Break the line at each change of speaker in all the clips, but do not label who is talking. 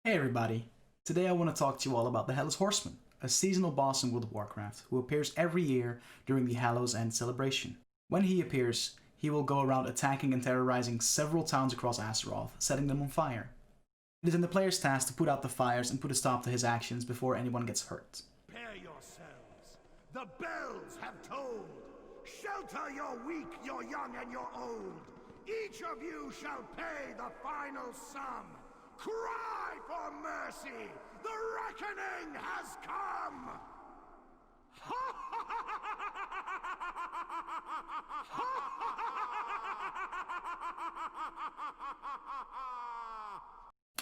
Hey everybody, today I want to talk to you all about the Headless Horseman, a seasonal boss in World of Warcraft who appears every year during the Hallow's End celebration. When he appears, he will go around attacking and terrorizing several towns across Azeroth, setting them on fire. It is in the player's task to put out the fires and put a stop to his actions before anyone gets hurt.
Prepare yourselves. The bells have tolled. Shelter your weak, your young, and your old. Each of you shall pay the final sum. Cry for mercy! The reckoning has come!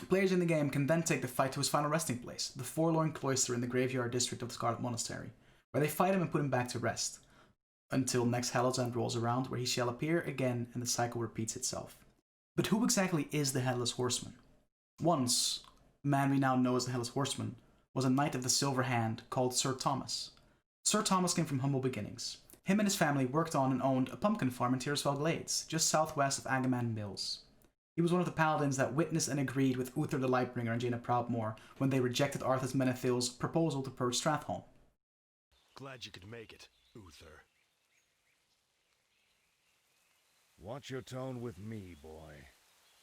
Players in the game can then take the fight to his final resting place, the Forlorn Cloister in the Graveyard District of the Scarlet Monastery, where they fight him and put him back to rest, until next Hallow's End rolls around, where he shall appear again and the cycle repeats itself. But who exactly is the Headless Horseman? Once, the man we now know as the Headless Horseman was a knight of the Silver Hand called Sir Thomas. Sir Thomas came from humble beginnings. Him and his family worked on and owned a pumpkin farm in Tirisfell Glades, just southwest of Agaman Mills. He was one of the paladins that witnessed and agreed with Uther the Lightbringer and Jaina Proudmoore when they rejected Arthas Menethil's proposal to purge Stratholme.
Glad you could make it, Uther.
Watch your tone with me, boy.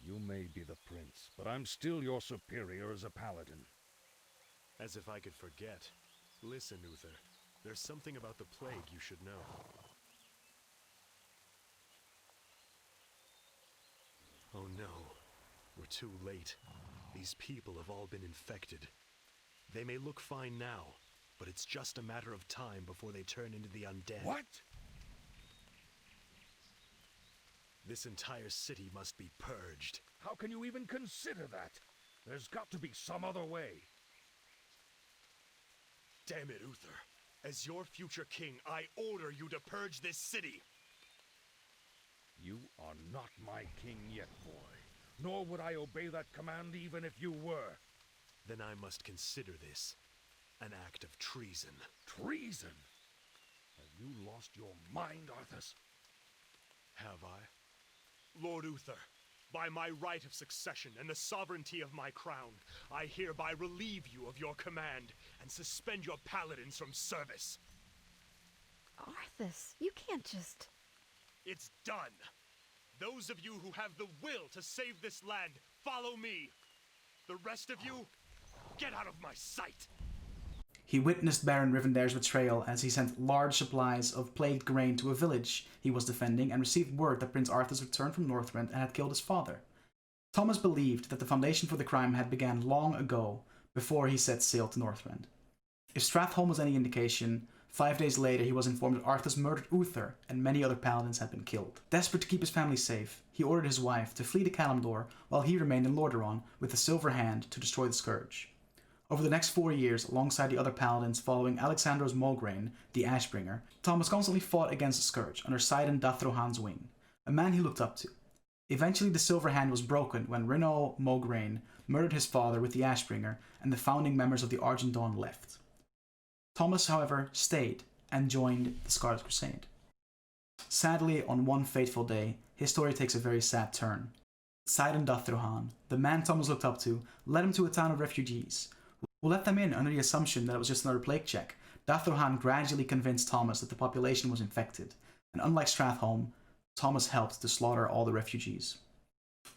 You may be the prince, but I'm still your superior as a paladin.
As if I could forget. Listen, Uther. There's something about the plague you should know. Oh no. We're too late. These people have all been infected. They may look fine now, but it's just a matter of time before they turn into the undead.
What?
This entire city must be purged.
How can you even consider that? There's got to be some other way.
Damn it, Uther. As your future king, I order you to purge this city.
You are not my king yet, boy. Nor would I obey that command even if you were.
Then I must consider this an act of treason.
Treason? Have you lost your mind, Arthas?
Have I? Lord Uther, by my right of succession and the sovereignty of my crown, I hereby relieve you of your command and suspend your paladins from service.
Arthas, you can't just...
It's done. Those of you who have the will to save this land, follow me. The rest of you, get out of my sight.
He witnessed Baron Rivendair's betrayal as he sent large supplies of plagued grain to a village he was defending and received word that Prince Arthas returned from Northrend and had killed his father. Thomas believed that the foundation for the crime had begun long ago, before he set sail to Northrend. If Stratholme was any indication, 5 days later he was informed that Arthas murdered Uther and many other paladins had been killed. Desperate to keep his family safe, he ordered his wife to flee to Kalimdor while he remained in Lordaeron with the Silver Hand to destroy the Scourge. Over the next 4 years, alongside the other paladins following Alexandros Mograine, the Ashbringer, Thomas constantly fought against the Scourge under Sidon Dathrohan's wing, a man he looked up to. Eventually the Silver Hand was broken when Renaud Mograine murdered his father with the Ashbringer and the founding members of the Argent Dawn left. Thomas, however, stayed and joined the Scarlet Crusade. Sadly, on one fateful day, his story takes a very sad turn. Sidon Dathrohan, the man Thomas looked up to, led him to a town of refugees, who let them in under the assumption that it was just another plague check. Dathrohan gradually convinced Thomas that the population was infected, and unlike Stratholme, Thomas helped to slaughter all the refugees.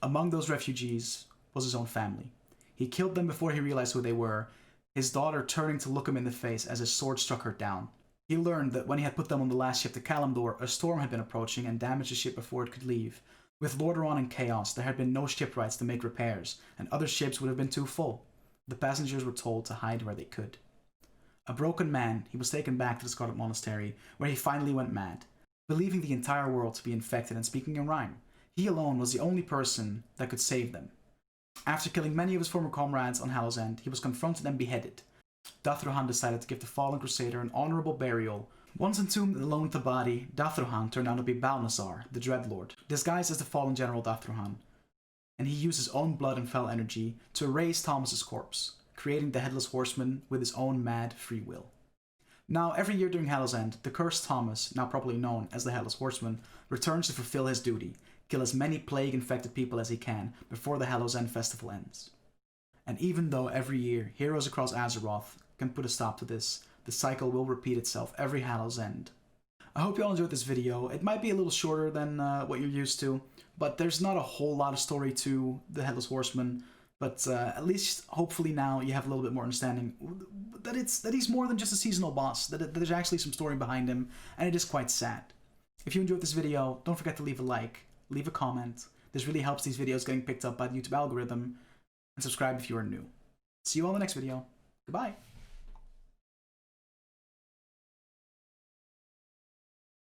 Among those refugees was his own family. He killed them before he realized who they were, his daughter turning to look him in the face as his sword struck her down. He learned that when he had put them on the last ship to Kalimdor, a storm had been approaching and damaged the ship before it could leave. With Lordaeron in chaos, there had been no shipwrights to make repairs, and other ships would have been too full. The passengers were told to hide where they could. A broken man, he was taken back to the Scarlet Monastery, where he finally went mad, believing the entire world to be infected and speaking in rhyme. He alone was the only person that could save them. After killing many of his former comrades on Hallow's End, he was confronted and beheaded. Dathrohan decided to give the fallen crusader an honorable burial. Once entombed and alone with the body, Dathrohan turned out to be Balnazzar, the Dreadlord, disguised as the fallen general Dathrohan, and he used his own blood and fell energy to erase Thomas's corpse, creating the Headless Horseman with his own mad free will. Now, every year during Hallow's End, the cursed Thomas, now properly known as the Headless Horseman, returns to fulfill his duty, kill as many plague-infected people as he can before the Hallow's End festival ends. And even though every year heroes across Azeroth can put a stop to this, the cycle will repeat itself every Hallow's End. I hope you all enjoyed this video. It might be a little shorter than what you're used to, but there's not a whole lot of story to the Headless Horseman. But at least, hopefully now, you have a little bit more understanding that he's more than just a seasonal boss, that there's actually some story behind him, and it is quite sad. If you enjoyed this video, don't forget to leave a like, leave a comment. This really helps these videos getting picked up by the YouTube algorithm, and subscribe if you are new. See you all in the next video. Goodbye!